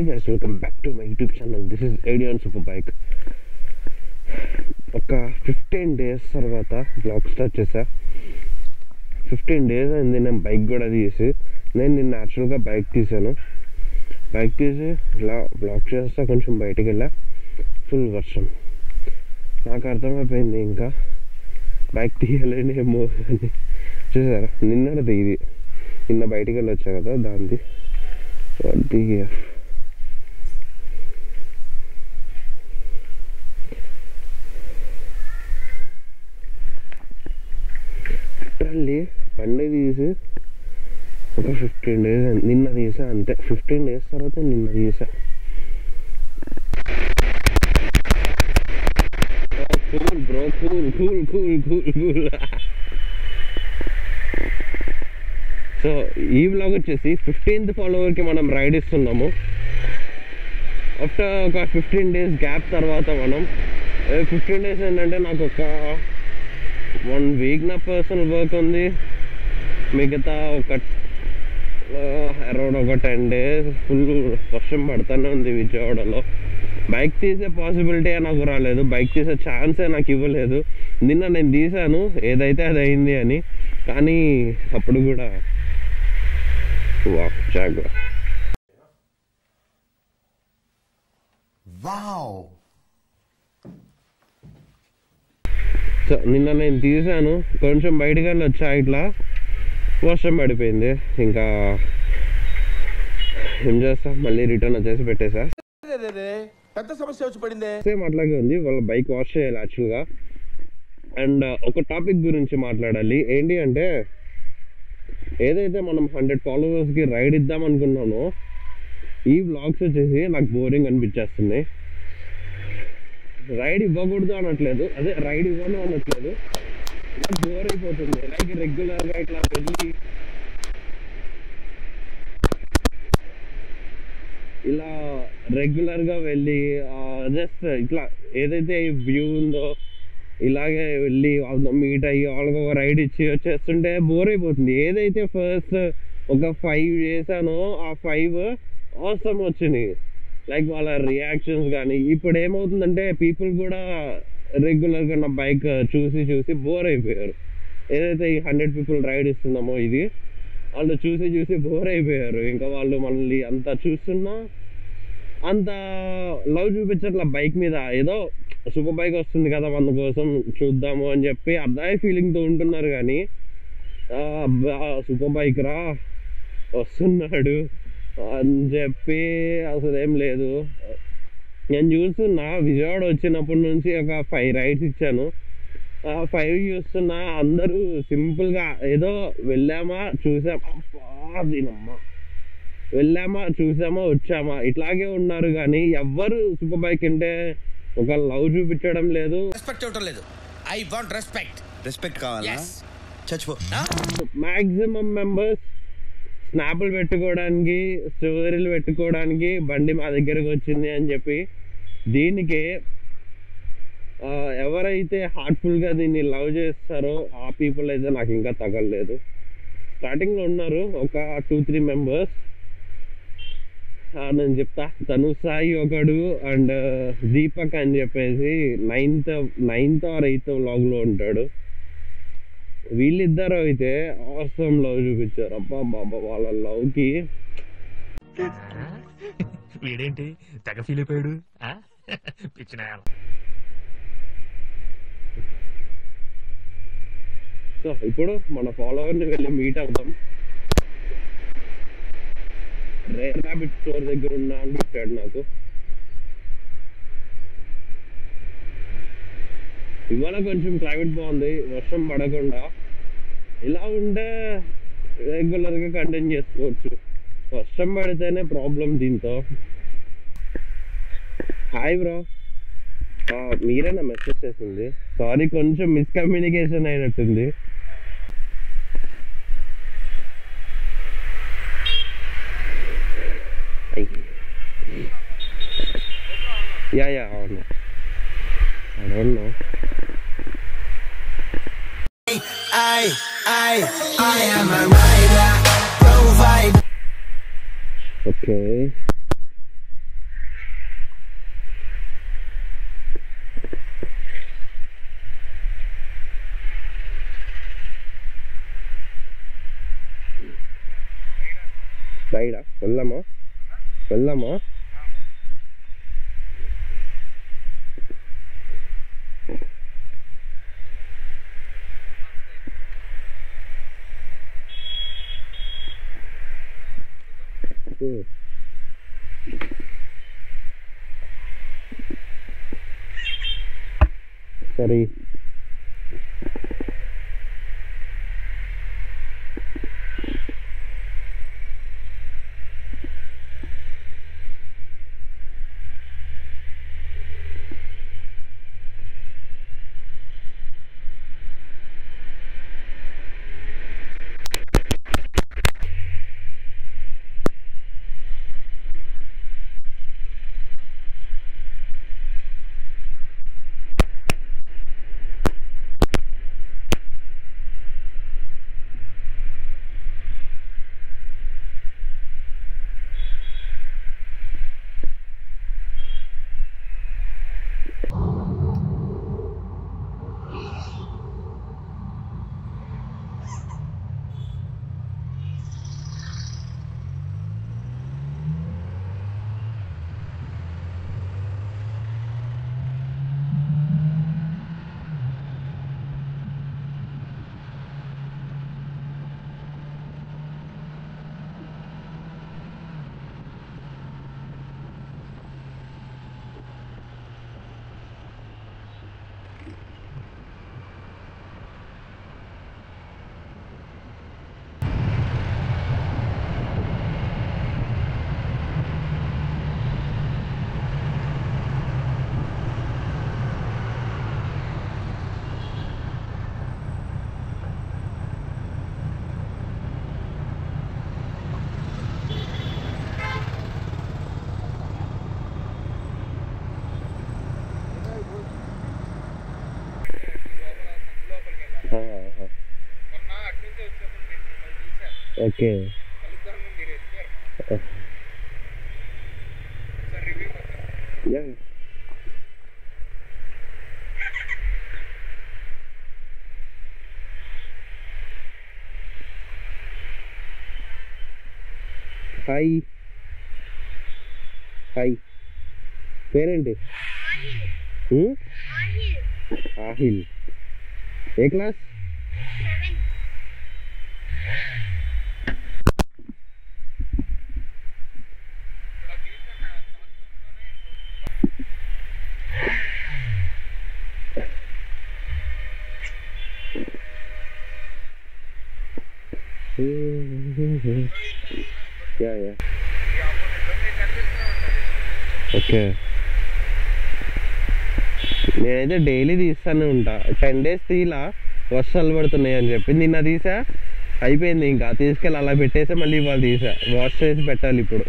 Hey guys, welcome back to my YouTube channel. This is Adion Superbike. ఒక 15 days తర్వాత blog start చేశా. 15 days అయింది నేను bike కూడా తీసి. నేను న్యాచురల్గా బైక్ తీసాను. బైక్ తీసి ఇలా బ్లాగ్ చేస్తా కొంచెం బయటికి వెళ్ళా. ఫుల్ వర్షం. నాకు అర్థమైపోయింది ఇంకా బైక్ తీయలేనేమో అని. చూసారా నిన్నటిది ఇది. నిన్న బయటికి వెళ్ళి వచ్చా కదా దాంది. లిటరల్లీ బండి తీసి ఒక 15 days నిన్న తీసా అంతే. 15 days తర్వాత నిన్న తీసా. Cool bro, cool. సో ఈ వ్లాగ్ వచ్చేసి 15th ఫాలోవర్కి మనం రైడ్ ఇస్తున్నాము. ఆఫ్టర్ ఒక 15 days గ్యాప్ తర్వాత మనం 15 days ఏంటంటే నాకు ఒక 1 week నా పర్సనల్ వర్క్ ఉంది. మిగతా ఒక అరౌండ్ ఒక 10 days ఫుల్ వర్షం పడుతూనే ఉంది విజయవాడలో. బైక్ తీసే పాసిబిలిటీ నాకు రాలేదు, బైక్ తీసే ఛాన్సే నాకు ఇవ్వలేదు. నిన్న నేను తీసాను ఏదైతే అది అయింది అని, కానీ అప్పుడు కూడా జాగ్రత్త. సో నిన్న నేను తీసాను, కొంచెం బయటకు వెళ్ళి వచ్చా, ఇట్లా వర్షం పడిపోయింది. ఇంకా ఏం చేస్తా, మళ్ళీ రిటర్న్ వచ్చేసి పెట్టేసా. పెద్ద సమస్య వచ్చి పడింది. సేమ్ అట్లాగే ఉంది. వాళ్ళ బైక్ వాష్ చేయాలి యాక్చువల్గా. అండ్ ఒక టాపిక్ గురించి మాట్లాడాలి. ఏంటి అంటే ఏదైతే మనం 100 ఫాలోవర్స్కి రైడ్ ఇద్దాం అనుకున్నానో ఈ వ్లాగ్స్ వచ్చేసి నాకు బోరింగ్ అనిపించేస్తుంది. రైడ్ ఇవ్వకూడదు అనట్లేదు, అదే రైడ్ ఇవ్వను అనట్లేదు, నాకు బోర్ అయిపోతుంది. లైక్ రెగ్యులర్గా ఇట్లా వెళ్ళి ఇలా రెగ్యులర్గా వెళ్ళి జస్ట్ ఇట్లా ఏదైతే వ్యూ ఉందో ఇలాగే వెళ్ళి వాళ్ళతో మీట్ అయ్యి వాళ్ళకి ఒక రైడ్ ఇచ్చి వచ్చేస్తుంటే బోర్ అయిపోతుంది. ఏదైతే ఫస్ట్ ఒక 5 చేశానో ఆ 5 అవసరం వచ్చినాయి, లైక్ వాళ్ళ రియాక్షన్స్ కానీ. ఇప్పుడు ఏమవుతుందంటే పీపుల్ కూడా రెగ్యులర్గా నా బైక్ చూసి బోర్ అయిపోయారు. ఏదైతే ఈ 100 people రైడ్ ఇస్తున్నామో ఇది వాళ్ళు చూసి బోర్ అయిపోయారు. ఇంకా వాళ్ళు మళ్ళీ అంత చూస్తున్నా అంత లవ్ చూపించట్ల బైక్ మీద. ఏదో సూపర్ బైక్ వస్తుంది కదా మన కోసం చూద్దాము అని చెప్పి అదే ఫీలింగ్తో ఉంటున్నారు. కానీ సూపర్ బైక్ రా వస్తున్నాడు అని చెప్పి అసలు ఏం లేదు. నేను చూస్తున్నా విజయవాడ వచ్చినప్పటి నుంచి ఒక 5 రైడ్స్ ఇచ్చాను. 5 చూస్తున్నా అందరూ సింపుల్గా ఏదో వెళ్ళామా చూసామా దీనమ్మా, వెళ్ళామా చూసామా వచ్చామా ఇట్లాగే ఉన్నారు. కానీ ఎవ్వరు సూపర్ బైక్ అంటే ఒక లవ్ చూపించడం లేదు, రెస్పెక్ట్ ఇవ్వడం లేదు. ఐ వాంట్ రెస్పెక్ట్ కావాలా? మాక్సిమం మెంబర్స్ స్నాపులు పెట్టుకోవడానికి స్టోరీలు పెట్టుకోవడానికి బండి మా దగ్గరకు వచ్చింది అని చెప్పి దీనికి ఎవరైతే హార్ట్ఫుల్గా దీన్ని లవ్ చేస్తారో ఆ పీపుల్ అయితే నాకు ఇంకా తగలలేదు. స్టార్టింగ్లో ఉన్నారు ఒక 2-3 మెంబర్స్. నేను చెప్తా, తను సాయి ఒకడు అండ్ దీపక్ అని చెప్పేసి 9th or 8th వ్లాగ్లో ఉంటాడు. వీళ్ళిద్దరు అయితే అవసరం లవ్ చూపించారు. అబ్బా బాబా వాళ్ళ లవ్కి వీడేంటి తెగ ఫీల్ అయిపోయాడు. సో ఇప్పుడు మన ఫాలోవర్ని వెళ్ళి మీట్ అవుతాం. రేర్ ర్యాబిట్ స్టోర్ దగ్గర ఉన్నా అని పెట్టాడు నాకు. ఇవాళ కొంచెం క్లైమేట్ బాగుంది, వర్షం పడకుండా. ఇలా ఉంటే రెగ్యులర్గా కంటిన్యూ చేసుకోవచ్చు. వర్షం పడితేనే ప్రాబ్లం దీంతో. హాయ్ బ్రో, మీరేనా మెసేజ్ చేసింది? సారీ, కొంచెం మిస్కమ్యూనికేషన్ అయినట్టుంది. యా అవును, I don't know. I am a rider, provide. Okay. రైడా వెళ్దామా వెళ్దామా సరే ఓకే హాయ్ హాయ్ పేరేంటి ఆహిల్ ఏ క్లాస్ ఓకే నేనైతే డైలీ తీస్తూనే ఉంటా 10 days తీలా వర్షాలు పడుతున్నాయి అని చెప్పి నిన్న తీసా అయిపోయింది ఇంకా తీసుకెళ్ళి అలా పెట్టేసి మళ్ళీ ఇవాళ తీసా వాష్ చేసి పెట్టాలి ఇప్పుడు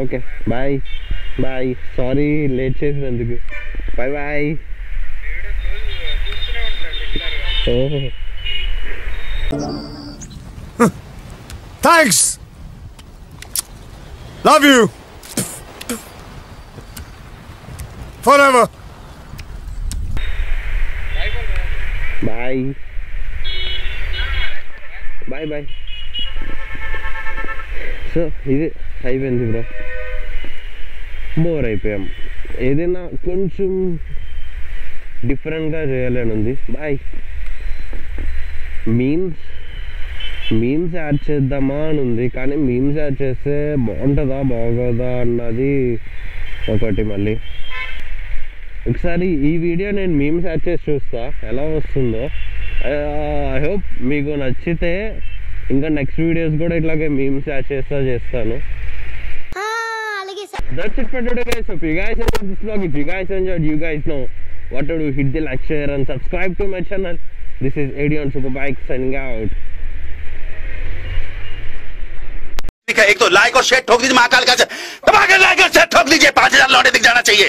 okay bye bye sorry late చేసినందుకు bye bye thanks love you forever bye bye bye so ఇది అయిపోయింది బ్రో బోర్ అయిపోయాం ఏదైనా కొంచెం డిఫరెంట్గా చేయాలని ఉంది బాయ్ మీమ్స్ యాడ్ చేద్దామా అని ఉంది కానీ మీమ్స్ యాడ్ చేస్తే బాగుంటుందా బాగోదా అన్నది ఒకటి మళ్ళీ ఒకసారి ఈ వీడియో నేను మీమ్స్ యాడ్ చేసి చూస్తా ఎలా వస్తుందో ఐ హోప్ మీకు నచ్చితే ఇంకా నెక్స్ట్ వీడియోస్ కూడా ఇట్లాగే మీమ్స్ యాడ్ చేస్తాను That's it for today guys. Hope you guys enjoyed this vlog. If you guys enjoyed, you guys know what to do. Hit the like, share and subscribe to my channel. This is Adion Superbike signing out. एक तो like और share ठोक दीजिए महाकाल का, like और share ठोक दीजिए, 5000 लौटे दिख जाना चाहिए।